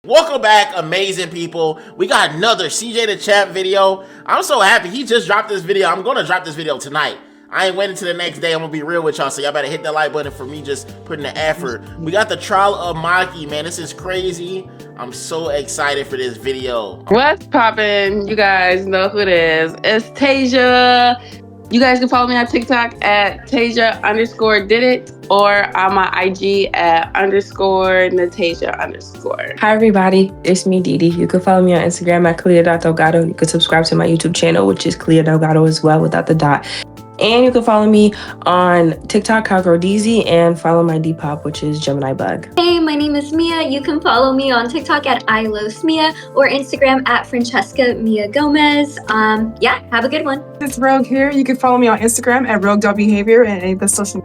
Welcome back, amazing people. We got another CJ Dachamp video. I'm so happy he just dropped this video. I'm gonna drop this video tonight. I ain't waiting till the next day. I'm gonna be real with y'all, so y'all better hit that like button for me just putting the effort. We got the trial of Maki, man. This is crazy. I'm so excited for this video. What's poppin'? You guys know who it is. It's Tasia. You guys can follow me on TikTok at Tasia_didit or on my IG at _Natasia_. Hi everybody, it's me Didi. You can follow me on Instagram at Clea.Delgado. You can subscribe to my YouTube channel, which is Clea Delgado as well, without the dot. And you can follow me on TikTok, CowGirlDZ, and follow my Depop, which is Gemini Bug. Hey, my name is Mia. You can follow me on TikTok at ILOSMia or Instagram at Francesca Mia Gomez. Yeah, have a good one. It's Rogue here. You can follow me on Instagram at Rogue.Behavior and any of the social.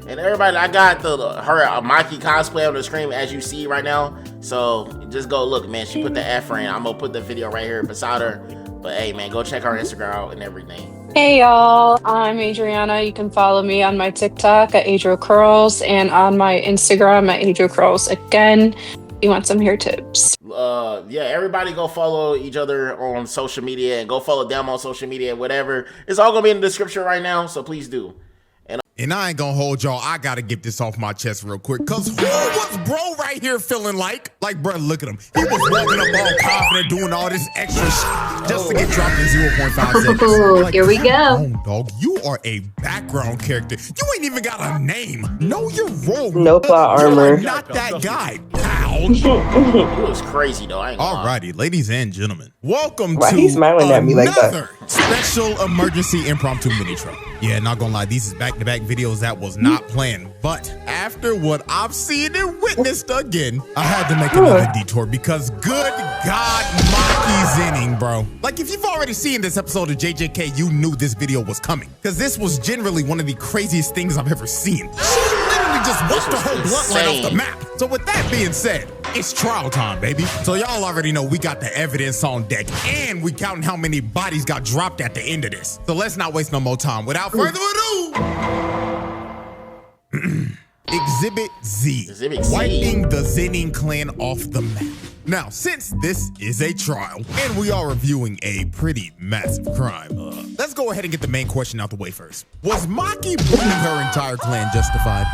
And everybody, I got her Maki cosplay on the screen as you see right now. So just go look, man. She put the effort in. I'm gonna put the video right here beside her. But hey, man, go check her Instagram out and everything. Hey y'all, I'm Adriana. You can follow me on my TikTok at Adria Curls and on my Instagram at Adria Curls. Again, if you want some hair tips. Yeah, everybody go follow each other on social media and go follow them on social media, whatever. It's all gonna be in the description right now, so please do. And I ain't gonna hold y'all. I gotta get this off my chest real quick. Cause who was bro right here feeling like? Like, bro, look at him. He was walking up all confident, doing all this extra shit just to get dropped in 0.5 seconds. Like, here we go. On, dog. You are a background character. You ain't even got a name. Know your role. No plot armor. You are not that guy. Pal. It was crazy though. I ain't gonna lie. Alrighty, ladies and gentlemen. Welcome Why to he smiling at me like that? another special emergency impromptu mini truck. Yeah, not gonna lie, these is back-to-back videos that was not planned. But after what I've seen and witnessed again, I had to make another detour because good God, Maki Zenin, bro. Like, if you've already seen this episode of JJK, you knew this video was coming. Because this was generally one of the craziest things I've ever seen. She literally just wiped the whole bloodline off the map. So with that being said, it's trial time, baby. So y'all already know we got the evidence on deck and we counting how many bodies got dropped at the end of this. So let's not waste no more time. Without further ado, Exhibit Z. Exhibit Z. Wiping the Zenin clan off the map. Now, since this is a trial and we are reviewing a pretty massive crime, let's go ahead and get the main question out the way first. Was Maki burning her entire clan justified?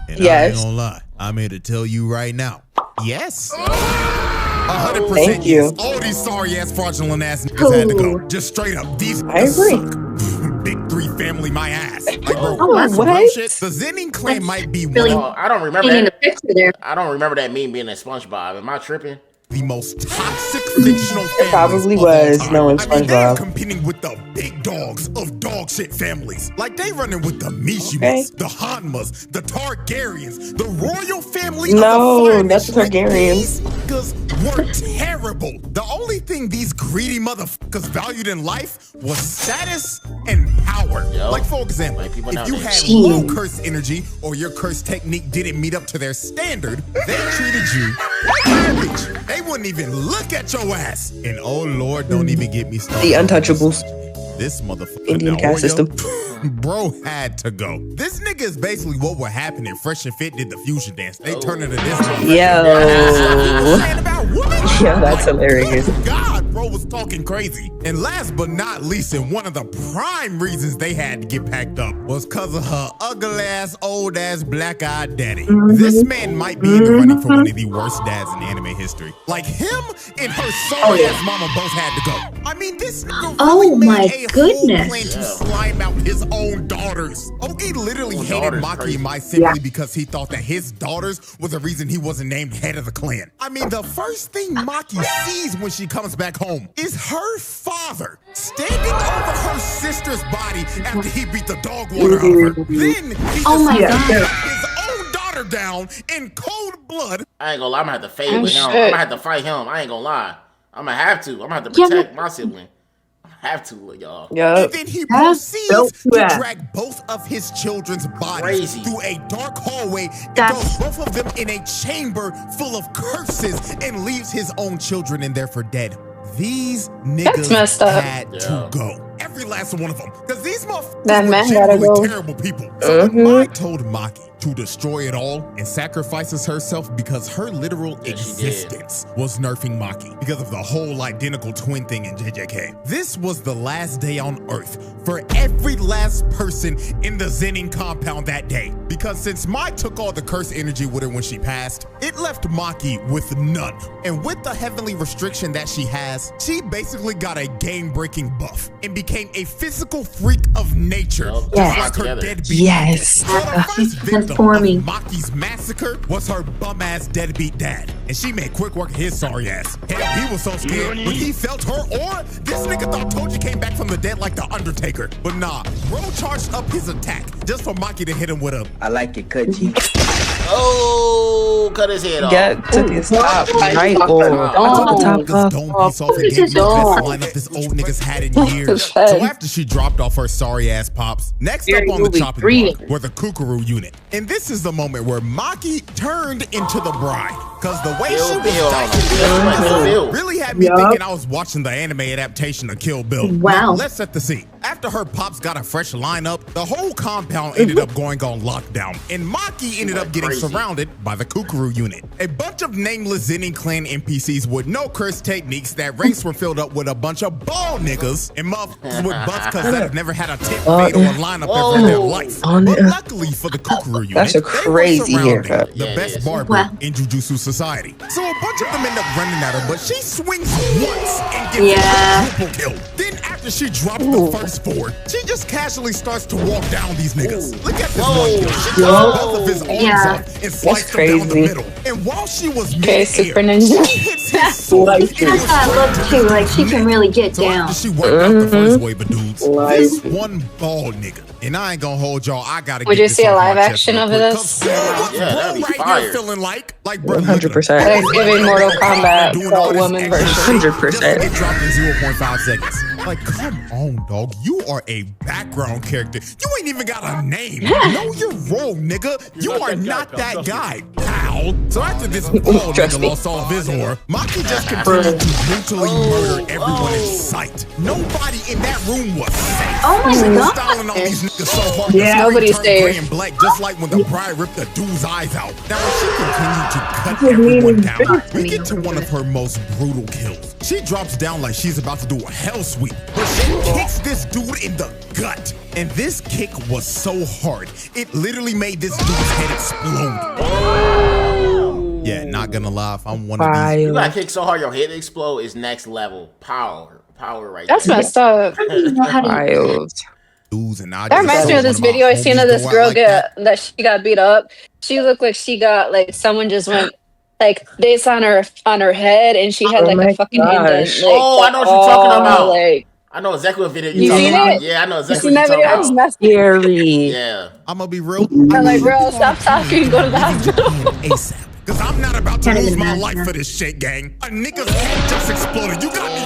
And Yes. I ain't gonna lie, I'm here to tell you right now. Yes. 100% Thank you. yes. All these sorry ass fraudulent ass niggas had to go. Just straight up. These I agree. suck. Big three family my ass. Like, bro, Oh, that's some what? real shit. The Zenin clan might be really- one of I don't remember Painting a that. picture there. I don't remember that meme being a SpongeBob. Am I tripping? the most toxic fictional families probably of all was time. knowing I mean, they're SpongeBob. competing with the big dogs of dog shit families. Like, they running with the Mishimas, Okay. the Hanmas, the Targaryens, the royal family No, of the not the Targaryens. Like, these niggas were terrible. The only thing these greedy motherfuckers valued in life was status and power. Yo. Like, for example, Like people if you nowadays. had low curse energy or your curse technique didn't meet up to their standard, they treated you like garbage. They wouldn't even look at your ass. And oh Lord, don't even get me started. The Untouchables. This motherfucker Indian caste system. Bro had to go. This nigga is basically what would happen if Fresh and Fit did the fusion dance. They turn into this motherfucker. Yo. Saying about women? Yo, that's hilarious. Good God, bro was talking crazy. And last but not least, and one of the prime reasons they had to get packed up was because of her ugly ass, old ass, black-eyed daddy. This man might be in the running for one of the worst dads in anime history. Like, him and her sorry ass mama both had to go. I mean, this nigga really made my a goodness. whole plan to slime out his own daughters. Ogi literally Own hated daughters, Maki crazy. and Mai simply because he thought that his daughters was the reason he wasn't named head of the clan. I mean, the first thing Maki sees when she comes back home is her father standing over her sister's body after he beat the dog water out of her. Then he Oh my decides to God. cut his own daughter down in cold blood. I ain't gonna lie, I'm gonna have to fade with him. I'm shit. gonna have to fight him. I ain't gonna lie. I'm gonna have to. I'm gonna have to protect my sibling. I have to, y'all. And Yup. then he That's proceeds dope, to yeah. drag both of his children's bodies Crazy. through a dark hallway and That's- throws both of them in a chamber full of curses and leaves his own children in there for dead. These niggas messed up. had Yeah. to go. every last one of them. Because these motherfuckers That were man gotta genuinely go. terrible people. So when Mai told Maki to destroy it all and sacrifices herself because her literal existence was nerfing Maki because of the whole identical twin thing in JJK. This was the last day on Earth for every last person in the Zenin compound that day. Because since Mai took all the curse energy with her when she passed, it left Maki with none. And with the heavenly restriction that she has, she basically got a game-breaking buff and became a physical freak of nature. Yes. Just like her deadbeat. Yes. So the first victim of Transforming. Maki's massacre was her bum-ass deadbeat dad. And she made quick work of his sorry ass. Hell, he was so scared when he felt her aura, this nigga thought Toji came back from the dead like the Undertaker. But nah, bro charged up his attack just for Maki to hit him with a I like it, Cudgy. Oh, cut his head off. Yeah, took his top right Oh. or the top nigga's off. dome piece off and gave me the best lineup this old nigga's had in years. So after she dropped off her sorry ass pops, next up on the chopping block were the Kukuru unit. And this is the moment where Maki turned into the bride. Cause the way she was dicing this really had me thinking I was watching the anime adaptation of Kill Bill. Wow. Now, let's set the scene. After her pops got a fresh lineup, the whole compound ended up going on lockdown, and Maki ended up getting surrounded by the Kukuru unit. A bunch of nameless Zenin clan NPCs with no curse techniques that ranks were filled up with a bunch of bald niggas and motherfuckers with butts cause that have never had a tip fade or lineup ever in their life. But luckily for the Kukuru unit, That's a crazy they were surrounding haircut. the best barber in Jujutsu Society. So a bunch of them end up running at her, but she swings once and gets a triple kill. Then after she drops the first four, she just casually starts to walk down these niggas. Look at this one kill. She cut both of his arms off and sliced them down the middle. And while she was Super mid-air, Ninja. she hits his soul. That's how I look too. Like she can really get So down. after she worked out the first wave of dudes, this one bald nigga, and I ain't gonna hold y'all, I gotta Would get you this see a off my live chest action real of quick, this? 'cause what's Yeah, that'd bro be right fire. here feeling like bro, look at him. 100%. Like giving Mortal Kombat Doing but all this woman extra version. shit 100%. just to get dropped in 0.5 seconds. Like, come on, dog. You are a background character. You ain't even got a name. Know your role, nigga. You are not that guy, pal. So after this bald nigga lost all of his aura, Maki just continued to brutally murder everyone in sight. Nobody in that room was safe. Oh my She was God. styling on these niggas so hard Yeah. the Nobody's screen turned safe. gray and black, just like when the bride ripped the dude's eyes out. Now, when she continued to cut everyone down, we get to one of her most brutal kills. She drops down like she's about to do a hell sweep, but she kicks this dude in the gut. And this kick was so hard, it literally made this dude's head explode. Yeah, not gonna lie, if I'm one of these. You got kicked so hard your head explode is next level power right That's there. messed up. I don't even know how to. Wild. Dudes and I That just reminds me saw of this one my video I seen homies of this go out girl like that. that she got beat up. She looked like she got like someone just went like this on her head and she had Oh like my a fucking indent. gosh. Like, Oh, I know what you're talking about. Like, I know exactly what video You you're talking seen about. it? Yeah, I know you exactly seen what that you're video? I was talking about. messed Scary. Yeah. I'm gonna be real. I'm like, bro, stop talking. Go to the hospital. ASAP. Cause I'm not about to Can't lose even my imagine life that. for this shit, gang. A nigga's head just exploded. You got me.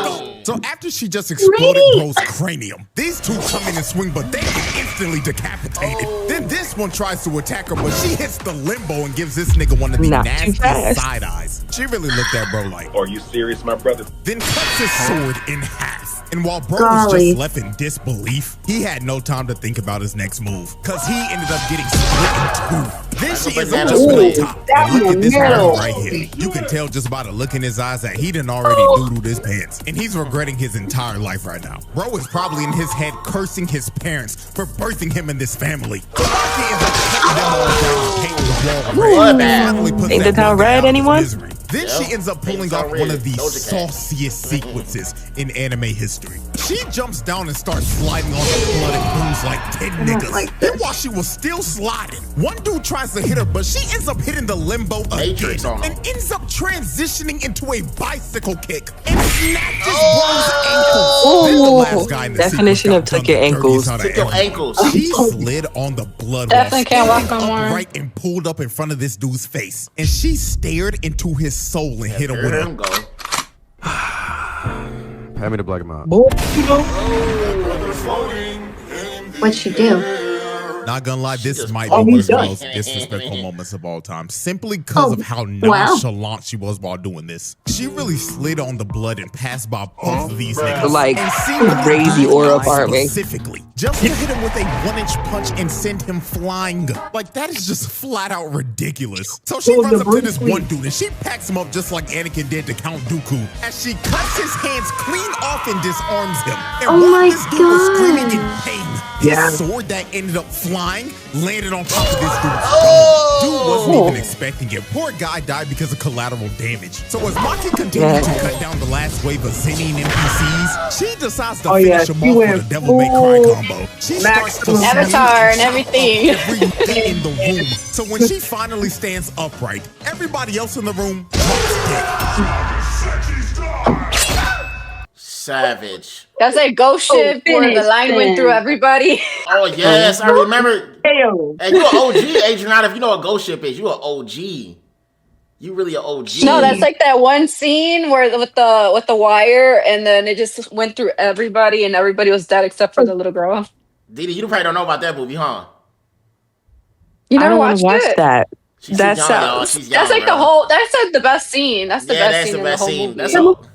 No. So after she just exploded bro's cranium, these two come in and swing, but they get instantly decapitated. Then this one tries to attack her, but she hits the limbo and gives this nigga one of the Not too nastiest fast. side eyes. She really looked at bro like, Are you serious, my brother? then cuts his sword in half. And while bro was Golly. just left in disbelief, he had no time to think about his next move, cause he ended up getting split in two. Then she ends up just on top. And look at this man right here. You can tell just by the look in his eyes that he done already doodled his pants. And he's regretting his entire life right now. Bro is probably in his head cursing his parents for birthing him in this family. So Maki ends up cutting them all down, painting the wall red, and finally puts Ain't that the town one guy red, out of anyone? misery. Then she ends up pulling Paint's all off one red. of the Doja Cat. sauciest sequences in anime history. She jumps down and starts sliding on the blood and booze like 10 niggas. like Then while she was still sliding, one dude tries to hit her, but she ends up hitting the limbo Matrix again on him. and ends up transitioning into a bicycle kick and snatches Bro's ankles. Then the last guy in the Definition sequence of got took your done the ankles. dirtiest out of Took your everyone. ankles. She slid on the blood Definitely can't walk standing no more. upright and pulled up in front of this dude's face. And she stared into his soul and hit him with Let a him go. Hand me the black amount. What'd she do? Not gonna lie, this just might be pulled one of the me. most disrespectful moments of all time, simply because of how nonchalant she was while doing this. She really slid on the blood and passed by both of these niggas. Like, and seemingly crazy aura farming. specifically, just to hit him with a 1-inch punch and send him flying. Like, that is just flat out ridiculous. So she runs up to this one dude and she packs him up just like Anakin did to Count Dooku, as she cuts his hands clean off and disarms him. And Oh while my this dude was screaming in God. pain, his sword that ended up flying landed on top of this dude's Dude wasn't even expecting it. Poor guy died because of collateral damage. So as Maki continued to cut down the last wave of Zenin NPCs, she decides to finish him off with a Devil May Cry combo. She starts to Avatar and everything. everything in the room. So when she finally stands upright, everybody else in the room drops dead. Savage. That's a ghost ship where the line went through everybody. Oh yes, I remember. Damn. Hey, you an OG, Adriana. If you know what ghost ship is, you an OG. You really an OG. No, that's like that one scene where with the wire, and then it just went through everybody, and everybody was dead except for the little girl. Didi, you probably don't know about that movie, huh? You I never don't want watched to watch it? that. She's That young, y'all. sounds- She's young, That's like bro. the whole. That's like the best scene. That's the Yeah, best that's scene the in the best whole scene. movie. That's all.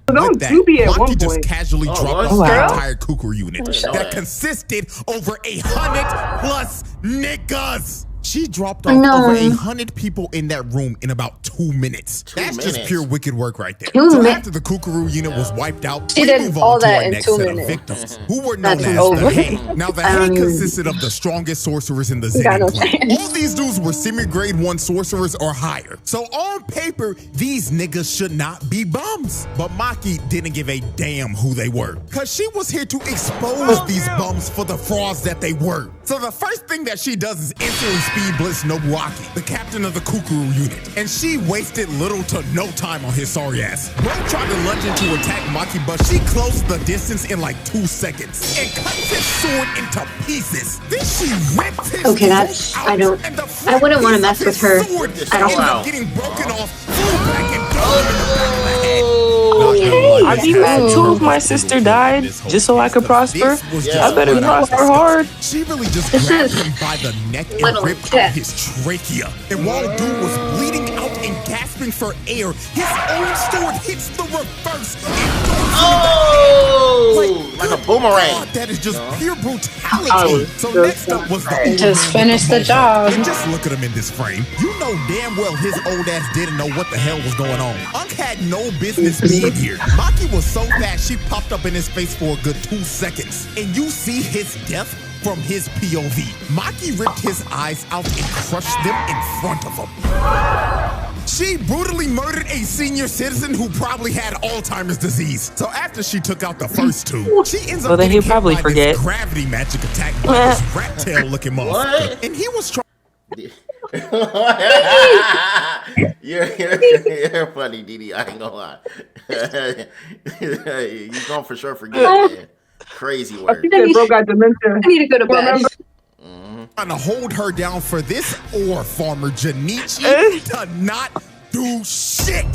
Don't With that, do be at one Maki just point. casually Oh, dropped what? off the Wow. entire Kukuru unit know that that. consisted over 100+ niggas. She dropped off No. over 100 people in that room in about 2 minutes. That's just minutes. pure wicked work right there. 2 So minutes. after the Kukuru unit was wiped out, She we did move all on to that our in next 2 set of minutes. victims, who were known That's as over. the Hay. Now, the Hay consisted of the strongest sorcerers in the got no Zenin clan. chance. All these dudes were semi-grade 1 sorcerers or higher. So on paper, these niggas should not be bums. But Maki didn't give a damn who they were, because she was here to expose these bums for the frauds that they were. So the first thing that she does is instantly speed blitz Nobuaki, the captain of the Kukuru unit. And she wasted little to no time on his sorry ass. Bro tried to lunge in to attack Maki, but she closed the distance in like 2 seconds and cuts his sword into pieces. Then she ripped his Okay, throat that's- out, I don't- and the I wouldn't front wanna piece mess of with his her sword at all. ended up getting broken off, flew back and dug him in the back of the head. I'd be mad too if my sister died just so I could prosper. Yeah. I better prosper hard. She really just This grabbed is him by the neck and little ripped shit. out his trachea. And while dude was bleeding out and gasping for air, his own sword hits the reverse and throws him in the Oh, head. like a good boomerang. God, that is just pure brutality. Oh, So so next up was the older Just dude finish with the mohawk. job. And just look at him in this frame. You know damn well his old ass didn't know what the hell was going on. Unk had no business being here. Maki was so fast she popped up in his face for a good 2 seconds. And you see his death from his POV. Maki ripped his eyes out and crushed them in front of him. She brutally murdered a senior citizen who probably had Alzheimer's disease. So after she took out the first 2, she ends up Well, then getting he'll probably hit by forget. this gravity magic attack by this rat tail looking motherfucker. What? And he was trying. You're funny, Didi. I ain't gonna lie. You gonna for sure forget, man. Crazy work. That bro got dementia. I need to go to bed. trying to hold her down for this ore farmer Janichi to not do shit.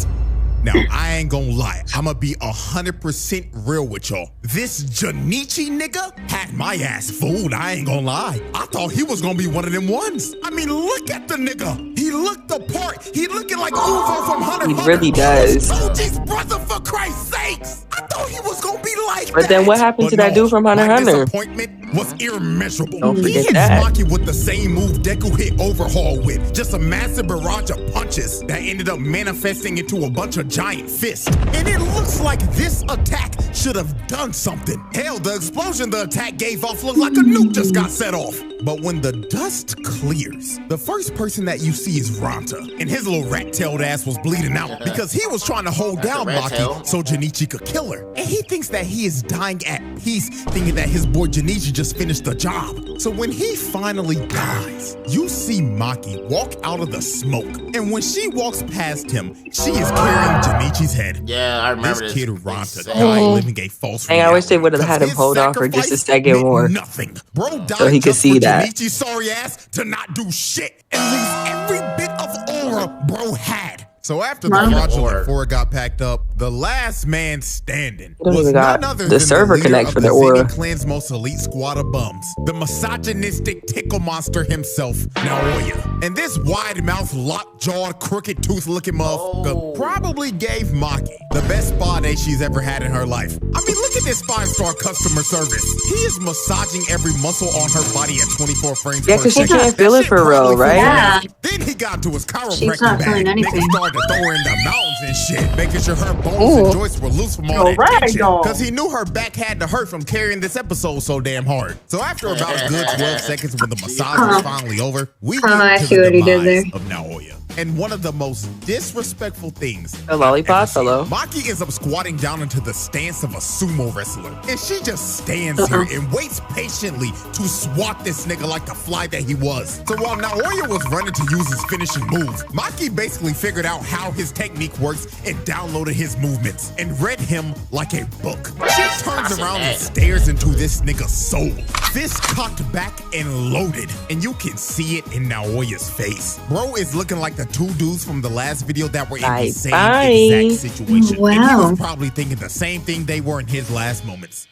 Now, I ain't gonna lie. I'm gonna be 100% real with y'all. This Janichi nigga had my ass fooled. I ain't gonna lie. I thought he was gonna be one of them ones. I mean, look at the nigga. He looked the part. He looking like Uvo from Hunter He x Hunter. really does. OG's brother, for Christ's sakes. I thought he was gonna be like that. But then what happened to that dude from Hunter x my Hunter? disappointment was immeasurable. Don't He forget hit that. Maki with the same move Deku hit Overhaul with. Just a massive barrage of punches that ended up manifesting into a bunch of giant fists. And it looks like this attack should have done something. Hell, the explosion the attack gave off looked like a nuke just got set off. But when the dust clears, the first person that you see is Ranta. And his little rat-tailed ass was bleeding out because he was trying to hold down rat Maki tail. so Janichi could kill her. And he thinks that he is dying at peace, thinking that his boy Janichi just finished the job. So when he finally dies, you see Maki walk out of the smoke. And when she walks past him, she is carrying Janichi's head. Yeah, I remember This this. kid Ranta Insane. died living a false Dang, I wish they reality, would've had him 'cause hold his off for just a sacrifice second meant more. Nothing. Bro died So he could just see for that. Janichi's sorry ass to not do shit and lose every bit of aura bro had. So after the fraudulent four got packed up, the last man standing was none other than the server leader connect of for the the aura. Zenin clan's most elite squad of bums, the misogynistic tickle monster himself, Naoya. And this wide-mouthed, lockjawed, crooked-tooth-looking motherfucker probably gave Maki the best spa day she's ever had in her life. I mean, look at this 5-star customer service. He is massaging every muscle on her body at 24 frames per second. Yeah, because she can't feel it for real, right? Yeah. Then he got to his She's chiropractor not bag. feeling anything. Nigga started to throw her in the mountains and shit, making sure her bones and joints were loose from all that tension. Because he knew her back had to hurt from carrying this episode so damn hard. So after about a good 12 seconds when the massage was finally over, we get to the demise of Naoya. And one of the most disrespectful things A lollipop, hello. Maki ends up squatting down into the stance of a sumo wrestler. And she just stands here and waits patiently to swat this nigga like the fly that he was. So while Naoya was running to use his finishing move, Maki basically figured out how his technique works and downloaded his movements and read him like a book. She turns around and stares into this nigga's soul. Fist cocked back and loaded. And you can see it in Naoya's face. Bro is looking like the two dudes from the last video that were in the same exact situation. Wow. And he was probably thinking the same thing they were in his last moments.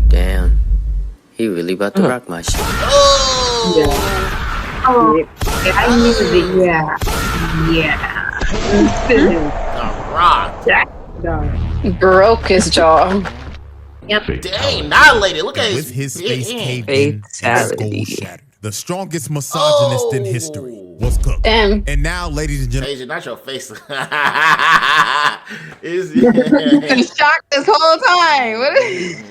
Damn. He really about to rock my shit. Oh, I knew it. Yeah. Rock. Broke his jaw. Yep. Dang, annihilated. Look at With his face caved Fatality. in and skull shattered. The strongest misogynist in history was cooked. Damn. And now, ladies and gentlemen, Asia, not your face. Been shocked this whole time. What is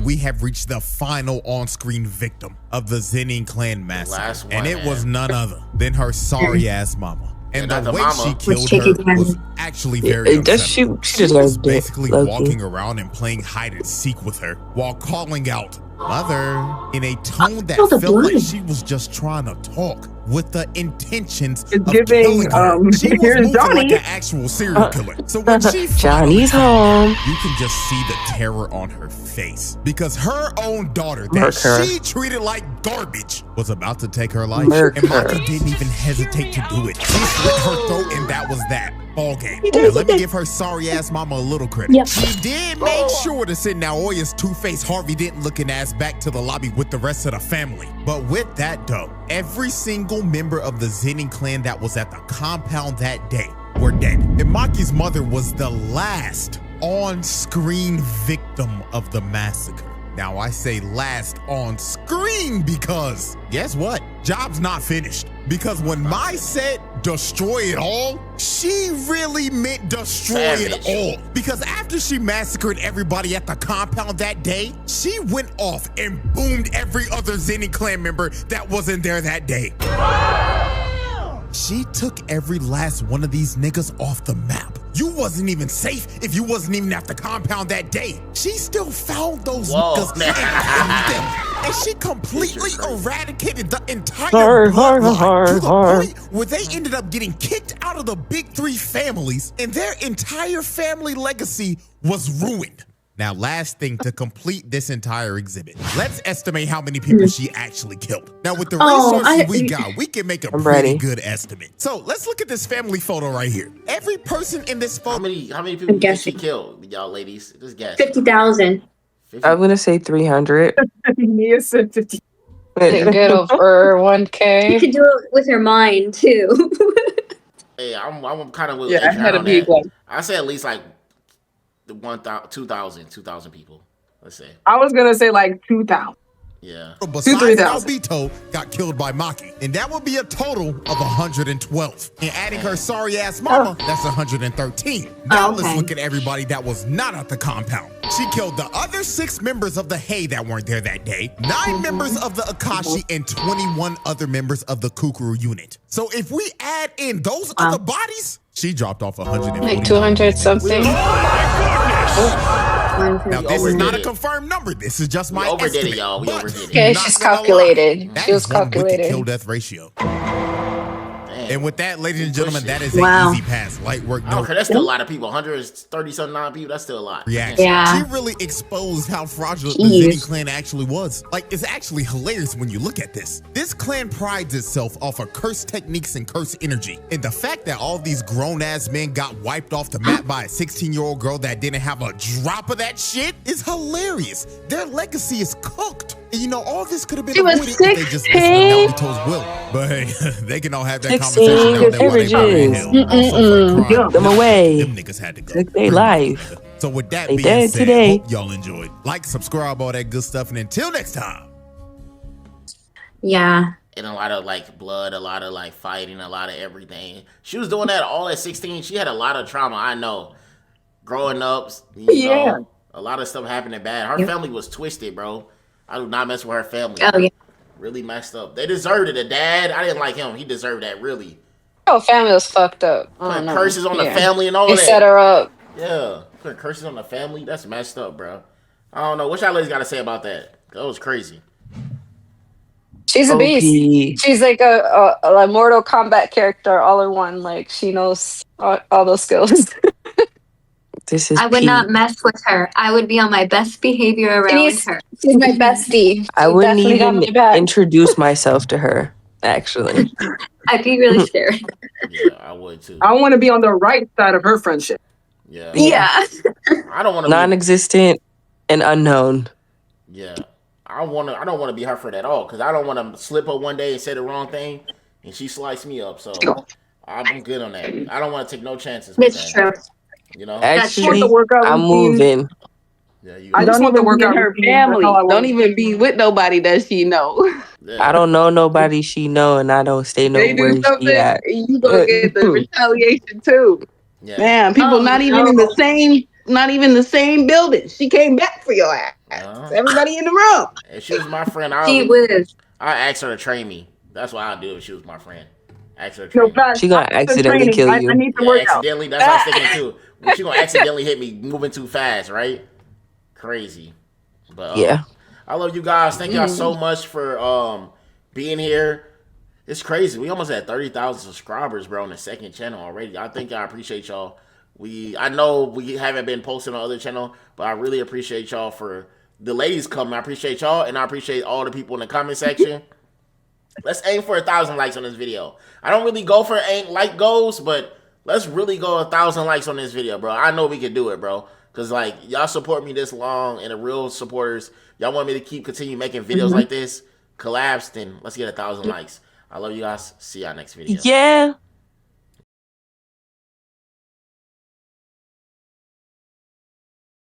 we have reached the final on-screen victim of the Zenin clan massacre. Last one, and it man. was none other than her sorry-ass mama. And not the the way mama. she killed Chicky her was Candy. actually very Does upsetting. she She was deserves it, basically low-key. walking around and playing hide and seek with her while calling out "mother" in a tone that Oh, the felt like blood. she was just trying to talk with the intentions It's of giving, killing her. She was here's moving Johnny. like an actual serial killer. So when she finally Johnny's home. you can just see the terror on her face because her own daughter that Murk her. she treated like garbage was about to take her life. Murk And her. Maki didn't even hesitate to do it. She slit her throat and that was that. Ball game. Now let me give her sorry ass mama a little credit. Yep. She did make sure to send Naoya's two-faced Harvey Dent looking ass back to the lobby with the rest of the family. But with that though, every single member of the Zenin clan that was at the compound that day were dead. And Maki's mother was the last on-screen victim of the massacre. Now I say last on screen because guess what? Job's not finished. Because when Mai said destroy it all, she really meant destroy Savage. it all. Because after she massacred everybody at the compound that day, she went off and boomed every other Zenin clan member that wasn't there that day. She took every last one of these niggas off the map. You wasn't even safe if you wasn't even at the compound that day. She still found those niggas and killed them. And she completely eradicated the entire bloodline to the point where they ended up getting kicked out of the big three families and their entire family legacy was ruined. Now, last thing to complete this entire exhibit, let's estimate how many people she actually killed. Now, with the resources we got, we can make a pretty ready. good estimate. So let's look at this family photo right here. Every person in this How photo, many people did she guessing. kill, y'all ladies? Just guess. 50,000. 50? I'm gonna say 300. Mia said 50. Good over You 1K. could do it with your mind too. Hey, I'm kind of with Yeah, I Adrian had a on big that. one. I say at least like 2,000 people. Let's say. I was gonna say like 2,000. Yeah. besides 3,000. Albito, got killed by Maki. And that would be a total of 112. And adding her sorry ass mama, that's 113. Now let's Okay. look at everybody that was not at the compound. She killed the other 6 members of the Hay that weren't there that day, 9 members of the Akashi, and 21 other members of the Kukuru unit. So if we add in those other bodies, she dropped off 150. Like 200 something. Now, this is not a overdid it. confirmed number. This is just my We overdid it, estimate. y'all. We But overdid it. Okay, not she's gonna lie, calculated. that She was is one with the calculated. kill death ratio. Damn. And with that, ladies and gentlemen, that is Wow. an easy pass. Light work. I don't care. That's still a lot of people. 130-something people. That's still a lot. Reaction. Yeah. She really exposed how fraudulent the Jeez. Zenin clan actually was. Like, it's actually hilarious when you look at this. This clan prides itself off of cursed techniques and cursed energy. And the fact that all these grown-ass men got wiped off the map by a 16-year-old girl that didn't have a drop of that shit is hilarious. Their legacy is cooked. And you know, all this could have been She was avoided if they just listened to 16. Naruto's will. But hey, they can all have that 16 conversation down there while they probably in averages. hell. Also for a crime. Them away. Them niggas had to go. Took their life. So with that They being dead said, today. hope y'all enjoyed. Like, subscribe, all that good stuff. And until next time. Yeah. And a lot of like blood, a lot of like fighting, a lot of everything. She was doing that all at 16. She had a lot of trauma. I know. Growing up, you know, a lot of stuff happening bad. Her family was twisted, bro. I do not mess with her family. Oh, yeah. Really messed up. They deserved it. The dad, I didn't like him. He deserved that, really. Oh, family was fucked up. I don't Putting know. curses on the Yeah. family and all They that. set her up. Yeah. Putting curses on the family. That's messed up, bro. I don't know. What y'all ladies got to say about that? That was crazy. She's a beast. OP. She's like a Mortal Kombat character all in one. Like, she knows all those skills. This is I would peak. not mess with her. I would be on my best behavior around her. She's my bestie. I She wouldn't definitely got even my back. introduce myself to her, actually. I'd be really scared. Yeah, I would too. I want to be on the right side of her friendship. Yeah. Yeah. I don't want to be. Non-existent and unknown. Yeah. I don't want to be her friend at all because I don't want to slip up one day and say the wrong thing and she slice me up. So I'm good on that. I don't want to take no chances with It's that. true. You know? Actually, the workout I'm routine. moving. Yeah, you. I just Don't want the even be in workout her routine. That's family. all I want. Don't even be with nobody that she know. Yeah. I don't know nobody she know, and I don't stay They nowhere do something, she at. you gonna get the retaliation too. Yeah. Man, people Oh, not even in the same, not even the same building. She came back for your ass. Uh-huh. Everybody in the room. If she was my friend, She was. I ask her to train me. That's what I'd do if she was my friend. Ask her to No, train me. facts. She gonna After accidentally training, kill I you. need to Yeah, work out. accidentally. That's what I was thinking too. She gonna accidentally hit me moving too fast, right? Crazy. But Yeah. I love you guys. Thank y'all so much for being here. It's crazy. We almost had 30,000 subscribers, bro, on the second channel already. I think I appreciate y'all. I know we haven't been posting on other channel, but I really appreciate y'all for the ladies coming. I appreciate y'all, and I appreciate all the people in the comment section. Let's aim for 1,000 likes on this video. I don't really go for like goals, but let's really go 1,000 likes on this video, bro. I know we can do it, bro. Because, like, y'all support me this long, and the real supporters, y'all want me to continue making videos like this, collabs, then let's get 1,000 likes. I love you guys. See y'all next video. Yeah.